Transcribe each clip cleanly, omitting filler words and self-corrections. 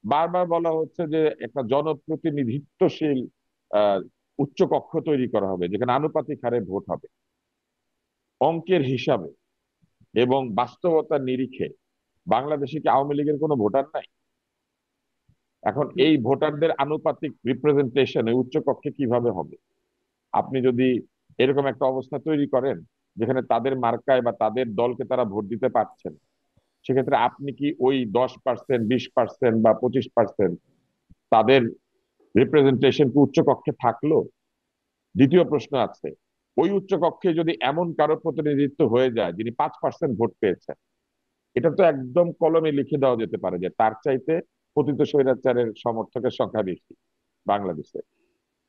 বারবার বলা হচ্ছে যে একটা জনপ্রতিনিধিত্বশীল আহ উচ্চ কক্ষ তৈরি করা হবে, যেখানে আনুপাতিক হারে ভোট হবে অঙ্কের হিসাবে এবং বাস্তবতার নিরিখে। বাংলাদেশে কি আওয়ামী লীগের কোনো ভোটার নাই? এখন এই ভোটারদের আনুপাতিক রিপ্রেজেন্টেশন উচ্চ কক্ষে কিভাবে হবে? আপনি যদি এরকম একটা অবস্থা তৈরি করেন যেখানে তাদের মার্কায় বা তাদের দলকে তারা ভোট দিতে পারছেন, সেক্ষেত্রে আপনি কি ওই 10%, 20% বা 25% তাদের রিপ্রেজেন্টেশন কি উচ্চ কক্ষে থাকলো? দ্বিতীয় প্রশ্ন আছে, ওই উচ্চ কক্ষে যদি এমন কারো প্রতিনিধিত্ব হয়ে যায় যিনি 5% ভোট পেয়েছেন, এটা তো একদম কলমে লিখে দেওয়া যেতে পারে যে তার চাইতে পতিত স্বৈরাচারের সমর্থকের সংখ্যা বেশি বাংলাদেশে।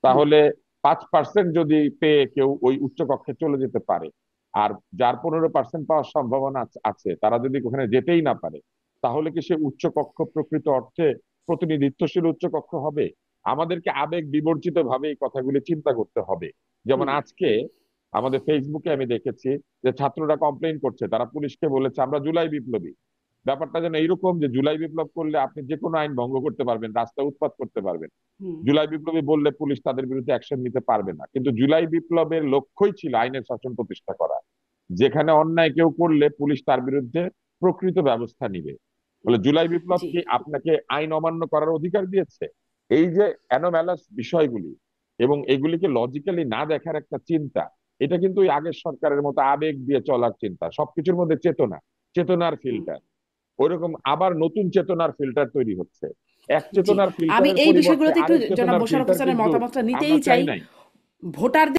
তাহলে 5% যদি পেয়ে কেউ ওই উচ্চ কক্ষে চলে যেতে পারে, আর যার 15% পাওয়ার সম্ভাবনা আছে তারা যদি ওখানে যেতেই না পারে, তাহলে কি সে উচ্চ কক্ষ প্রকৃত অর্থে প্রতিনিধিত্বশীল উচ্চ কক্ষ হবে? আমাদেরকে আবেগ বিবর্জিত ভাবে এই কথাগুলি চিন্তা করতে হবে। যেমন আজকে আমাদের ফেসবুকে আমি দেখেছি যে ছাত্ররা কমপ্লেইন করছে, তারা পুলিশকে বলেছে আমরা জুলাই বিপ্লবী। ব্যাপারটা যেন এইরকম যে জুলাই বিপ্লব করলে আপনি যে কোনো আইন ভঙ্গ করতে পারবেন, রাস্তায় উৎপাত করতে পারবেন। জুলাই বিপ্লবী বললে পুলিশ তাদের বিরুদ্ধে অ্যাকশন নিতে পারবে না, কিন্তু জুলাই বিপ্লবের লক্ষ্যই ছিল আইনের শাসন প্রতিষ্ঠা করা। যেখানে অন্যায় কেউ করলে পুলিশ তার বিরুদ্ধে প্রকৃত ব্যবস্থা নিবে। বলে জুলাই বিপ্লব জি। কি আপনাকে আইন অমান্য করার অধিকার দিয়েছে? এই যে অ্যানোম্যালাস বিষয়গুলি এবং এগুলিকে লজিক্যালি না দেখার একটা চিন্তা, এটা কিন্তু ওই আগের সরকারের মতো আবেগ দিয়ে চলার চিন্তা। সবকিছুর মধ্যে চেতনা, চেতনার ফিল্টার, ওইরকম আবার নতুন চেতনার ফিল্টার তৈরি হচ্ছে। এক জি, চেতনার আমি ফিল্টারের এই পরিবর্তে বিষয়গুলোতে একটু আরেক জনাব চেতনার মোশাররফ ফিল্টার হোসেনের কিন্তু মতামতটা আমরা নিতেই চাই। চাই নাই। ভোটার